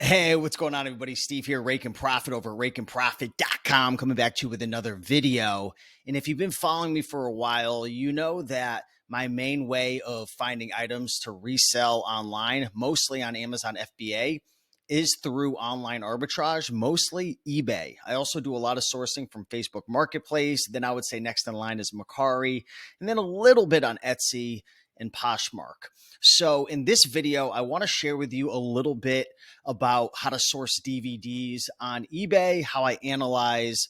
Hey, what's going on, everybody? Steve here, Raiken Profit over at RaikenProfit.com, coming back to you with another video. And if you've been following me for a while, you know that my main way of finding items to resell online, mostly on Amazon FBA, is through online arbitrage, mostly eBay. I also do a lot of sourcing from Facebook Marketplace. Then I would say next in line is Mercari, and then a little bit on Etsy and Poshmark. So in this video, I want to share with you a little bit about how to source DVDs on eBay, how I analyze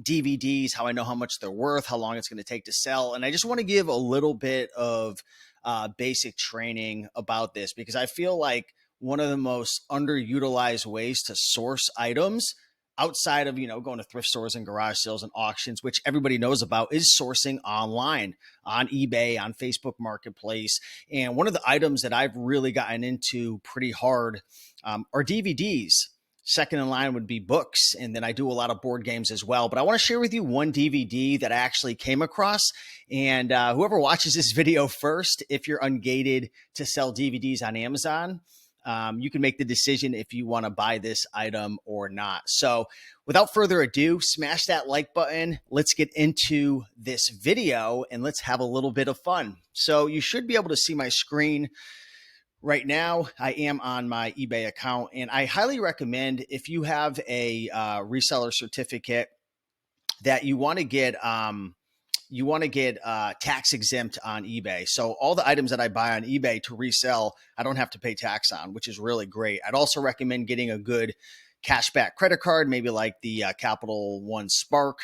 DVDs, how I know how much they're worth, how long it's going to take to sell. And I just want to give a little bit of basic training about this because I feel like one of the most underutilized ways to source items outside of, going to thrift stores and garage sales and auctions, which everybody knows about, is sourcing online on eBay, on Facebook Marketplace. And one of the items that I've really gotten into pretty hard are DVDs. Second in line would be books. And then I do a lot of board games as well. But I want to share with you one DVD that I actually came across. And whoever watches this video first, if you're ungated to sell DVDs on Amazon, you can make the decision if you want to buy this item or not. So without further ado, smash that like button. Let's get into this video and let's have a little bit of fun. So you should be able to see my screen right now. I am on my eBay account, and I highly recommend, if you have a reseller certificate, that you want to get tax exempt on eBay. So all the items that I buy on eBay to resell, I don't have to pay tax on, which is really great. I'd also recommend getting a good cashback credit card, maybe like the Capital One Spark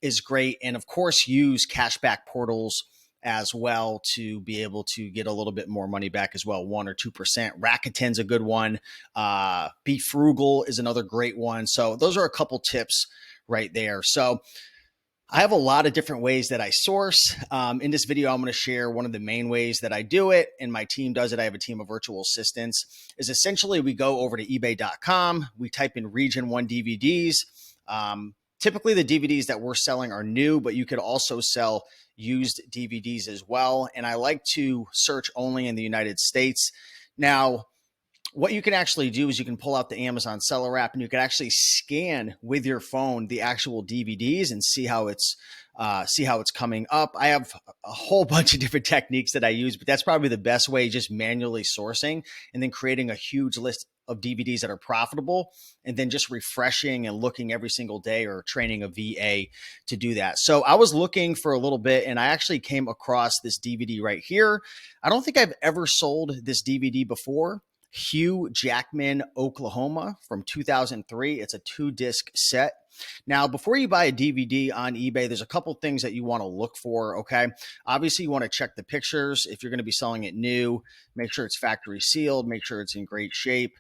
is great. And of course, use cashback portals as well to be able to get a little bit more money back as well, 1 or 2%. Raketen's a good one. Be Frugal is another great one. So those are a couple tips right there. So I have a lot of different ways that I source. In this video, I'm going to share one of the main ways that I do it, and my team does it. I have a team of virtual assistants. Is essentially we go over to ebay.com. We type in Region 1 DVDs. Typically, the DVDs that we're selling are new, but you could also sell used DVDs as well. And I like to search only in the United States. Now, what you can actually do is you can pull out the Amazon Seller app and you can actually scan with your phone the actual DVDs and see how it's coming up. I have a whole bunch of different techniques that I use, but that's probably the best way, just manually sourcing and then creating a huge list of DVDs that are profitable and then just refreshing and looking every single day, or training a VA to do that. So I was looking for a little bit and I actually came across this DVD right here. I don't think I've ever sold this DVD before. Hugh Jackman, Oklahoma from 2003. It's a 2-disc set. Now, before you buy a DVD on eBay, there's a couple things that you want to look for, okay? Obviously, you want to check the pictures. If you're going to be selling it new, make sure it's factory sealed, make sure it's in great shape.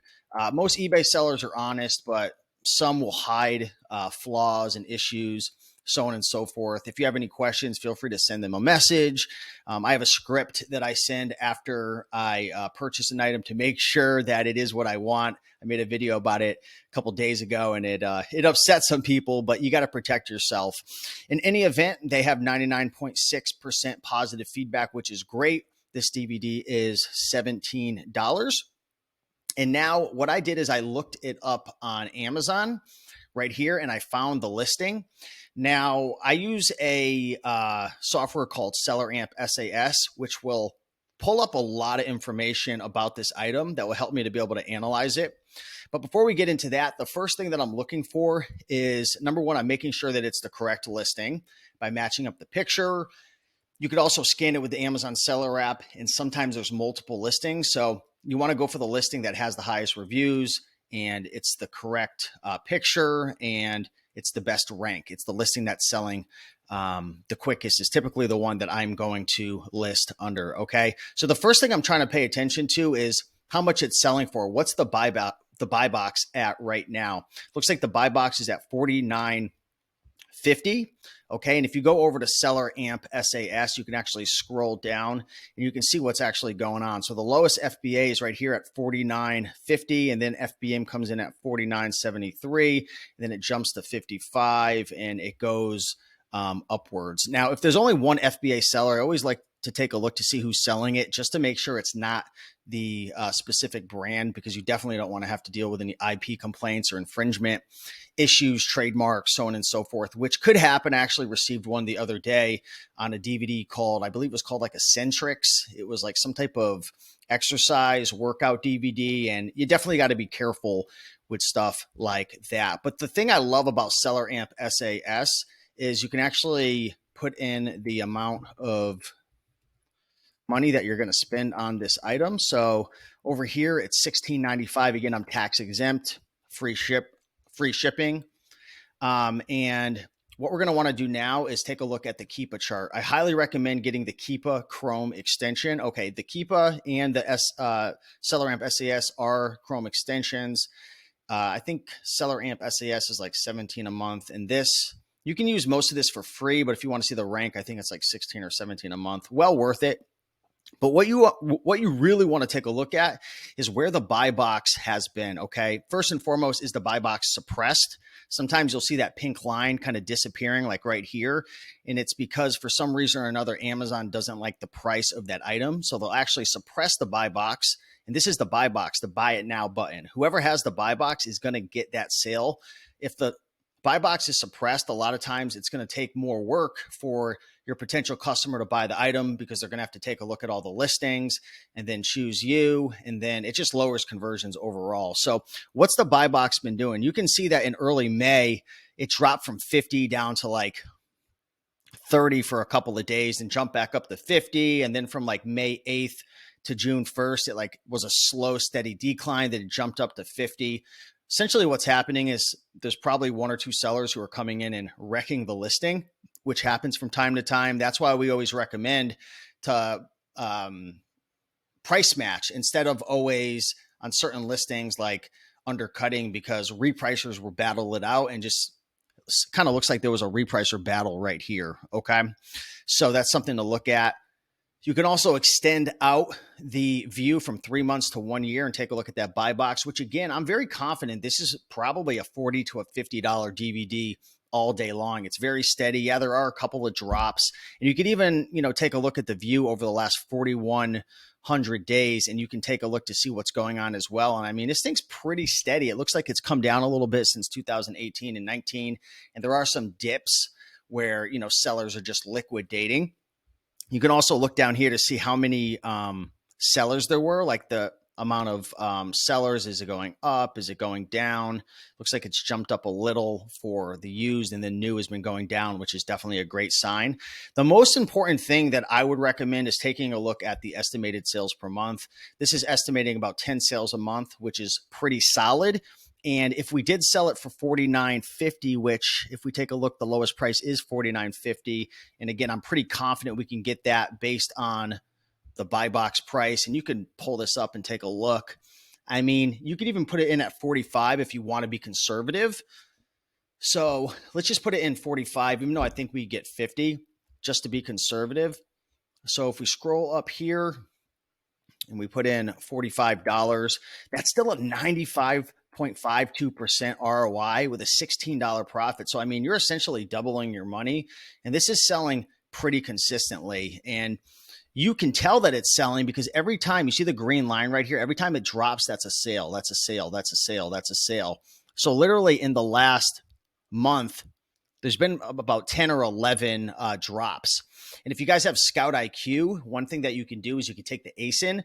Most eBay sellers are honest, but some will hide flaws and issues, so on and so forth. If you have any questions, feel free to send them a message. I have a script that I send after I purchase an item to make sure that it is what I want. I made a video about it a couple days ago, and it upset some people, but you got to protect yourself. In any event, they have 99.6% positive feedback, which is great. This DVD is $17. And now what I did is I looked it up on Amazon right here, and I found the listing. Now, I use a software called Seller Amp SAS, which will pull up a lot of information about this item that will help me to be able to analyze it. But before we get into that, the first thing that I'm looking for is, number one, I'm making sure that it's the correct listing by matching up the picture. You could also scan it with the Amazon Seller app, and sometimes there's multiple listings. So you want to go for the listing that has the highest reviews, and it's the correct picture, and it's the best rank. It's the listing that's selling the quickest is typically the one that I'm going to list under, okay? So the first thing I'm trying to pay attention to is how much it's selling for. What's the buy box at right now? Looks like the buy box is at $49.50. Okay, and if you go over to Seller Amp SAS, you can actually scroll down and you can see what's actually going on. So the lowest FBA is right here at $49.50, and then FBM comes in at $49.73, and then it jumps to $55, and it goes upwards. Now, if there's only one FBA seller, I always like to take a look to see who's selling it, just to make sure it's not the specific brand, because you definitely don't want to have to deal with any IP complaints or infringement issues, trademarks, so on and so forth, which could happen. I actually received one the other day on a DVD called, I believe it was called like Eccentrics. It was like some type of exercise workout DVD, and you definitely got to be careful with stuff like that. But the thing I love about Seller Amp SAS is you can actually put in the amount of money that you're going to spend on this item. So over here, it's $16.95. Again, I'm tax exempt, free shipping. And what we're going to want to do now is take a look at the Keepa chart. I highly recommend getting the Keepa Chrome extension. Okay, the Keepa and the Seller Amp SAS are Chrome extensions. I think Seller Amp SAS is like $17 a month, and this, you can use most of this for free, but if you want to see the rank, I think it's like $16 or $17 a month. Well worth it. But what you really want to take a look at is where the buy box has been. Okay, first and foremost, is the buy box suppressed? Sometimes you'll see that pink line kind of disappearing, like right here, and it's because for some reason or another, Amazon doesn't like the price of that item, so they'll actually suppress the buy box. And this is the buy box, the buy it now button. Whoever has the buy box is going to get that sale. If the buy box is suppressed, a lot of times it's going to take more work for your potential customer to buy the item, because they're going to have to take a look at all the listings and then choose you. And then it just lowers conversions overall. So what's the buy box been doing? You can see that in early May, it dropped from 50 down to like 30 for a couple of days and jumped back up to 50. And then from like May 8th to June 1st, it like was a slow, steady decline. Then it jumped up to 50. Essentially what's happening is there's probably one or two sellers who are coming in and wrecking the listing, which happens from time to time. That's why we always recommend to price match instead of always on certain listings like undercutting, because repricers will battle it out, and just kind of looks like there was a repricer battle right here. Okay, so that's something to look at. You can also extend out the view from 3 months to 1 year and take a look at that buy box, which again, I'm very confident this is probably a $40 to a $50 DVD all day long. It's very steady. Yeah, there are a couple of drops, and you could even, take a look at the view over the last 4,100 days, and you can take a look to see what's going on as well. And I mean, this thing's pretty steady. It looks like it's come down a little bit since 2018 and 19, and there are some dips where, sellers are just liquidating. You can also look down here to see how many sellers there were, like the amount of sellers. Is it going up? Is it going down? Looks like it's jumped up a little for the used, and the new has been going down, which is definitely a great sign. The most important thing that I would recommend is taking a look at the estimated sales per month. This is estimating about 10 sales a month, which is pretty solid. And if we did sell it for $49.50, which if we take a look, the lowest price is $49.50. And again, I'm pretty confident we can get that based on the buy box price. And you can pull this up and take a look. I mean, you could even put it in at 45 if you want to be conservative. So let's just put it in 45, even though I think we get 50 just to be conservative. So if we scroll up here and we put in $45, that's still a 95.52% ROI with a $16 profit. So, I mean, you're essentially doubling your money, and this is selling pretty consistently. And you can tell that it's selling because every time you see the green line right here, every time it drops, that's a sale, that's a sale, that's a sale, that's a sale. So literally in the last month, there's been about 10 or 11 drops. And if you guys have Scout IQ, one thing that you can do is you can take the ASIN,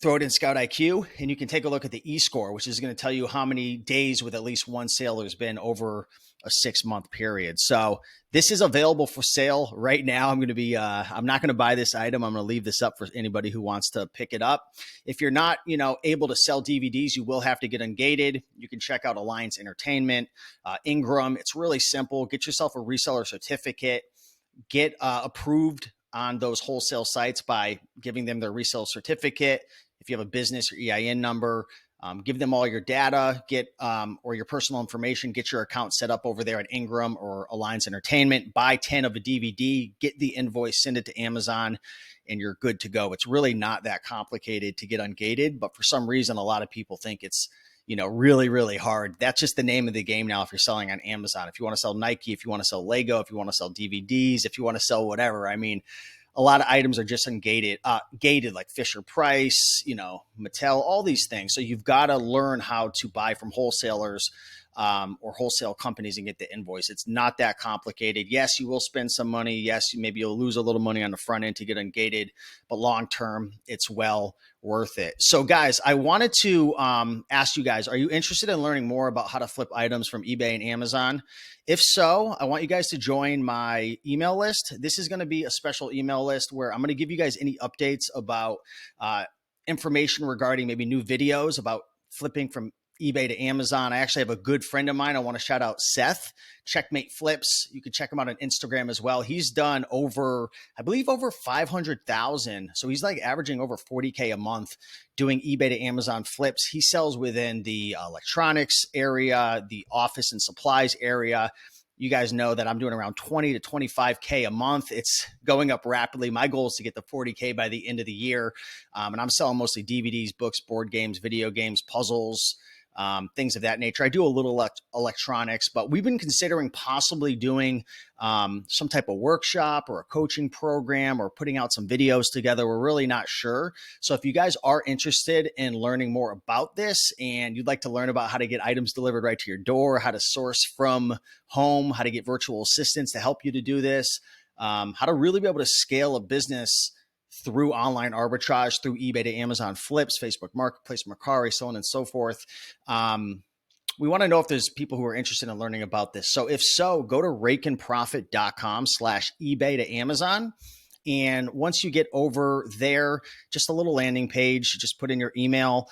throw it in Scout IQ, and you can take a look at the E-score, which is going to tell you how many days with at least one sale there's been over a 6-month period. So this is available for sale right now. I'm not going to buy this item. I'm going to leave this up for anybody who wants to pick it up. If you're not, able to sell DVDs, you will have to get ungated. You can check out Alliance Entertainment, Ingram. It's really simple. Get yourself a reseller certificate, get approved on those wholesale sites by giving them their resale certificate. If you have a business or EIN number, give them all your data, or your personal information, get your account set up over there at Ingram or Alliance Entertainment, buy 10 of a DVD, get the invoice, send it to Amazon, and you're good to go. It's really not that complicated to get ungated, but for some reason, a lot of people think it's, really, really hard. That's just the name of the game now if you're selling on Amazon. If you want to sell Nike, if you want to sell Lego, if you want to sell DVDs, if you want to sell whatever, I mean, a lot of items are just gated like Fisher Price, Mattel, all these things. So you've got to learn how to buy from wholesalers or wholesale companies and get the invoice. It's not that complicated. Yes, you will spend some money. Yes, maybe you'll lose a little money on the front end to get ungated, but long term, it's well worth it. So guys, I wanted to ask you guys, are you interested in learning more about how to flip items from eBay and Amazon? If so, I want you guys to join my email list. This is going to be a special email list where I'm going to give you guys any updates about information regarding maybe new videos about flipping from eBay to Amazon. I actually have a good friend of mine. I want to shout out Seth, Checkmate Flips. You can check him out on Instagram as well. He's done over 500,000. So he's like averaging over 40K a month doing eBay to Amazon flips. He sells within the electronics area, the office and supplies area. You guys know that I'm doing around 20 to 25K a month. It's going up rapidly. My goal is to get to 40K by the end of the year. And I'm selling mostly DVDs, books, board games, video games, puzzles, things of that nature. I do a little electronics, but we've been considering possibly doing some type of workshop or a coaching program or putting out some videos together. We're really not sure. So if you guys are interested in learning more about this and you'd like to learn about how to get items delivered right to your door, how to source from home, how to get virtual assistants to help you to do this, how to really be able to scale a business through online arbitrage, through eBay to Amazon flips, Facebook Marketplace, Mercari, so on and so forth. We want to know if there's people who are interested in learning about this. So if so, go to RaikenProfit.com/eBay to Amazon. And once you get over there, just a little landing page, just put in your email.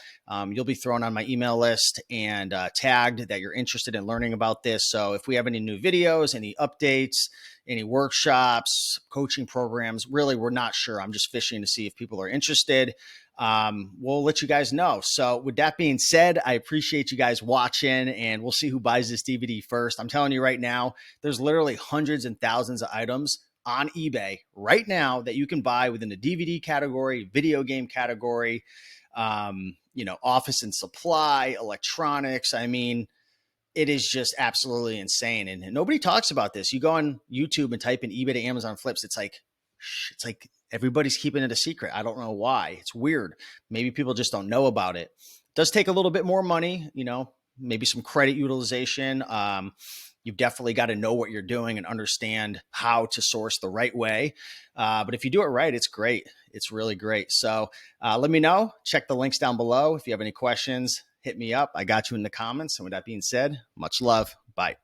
You'll be thrown on my email list and tagged that you're interested in learning about this. So if we have any new videos, any updates, any workshops, coaching programs, really, we're not sure. I'm just fishing to see if people are interested. We'll let you guys know. So with that being said, I appreciate you guys watching, and we'll see who buys this DVD first. I'm telling you right now, there's literally hundreds and thousands of items on eBay right now that you can buy within the DVD category, video game category, office and supply, electronics. I mean, it is just absolutely insane. And nobody talks about this. You go on YouTube and type in eBay to Amazon flips. It's like everybody's keeping it a secret. I don't know why. It's weird. Maybe people just don't know about it. It does take a little bit more money, maybe some credit utilization. You've definitely got to know what you're doing and understand how to source the right way. But if you do it right, it's great. It's really great. So let me know. Check the links down below. If you have any questions, hit me up. I got you in the comments. And with that being said, much love. Bye.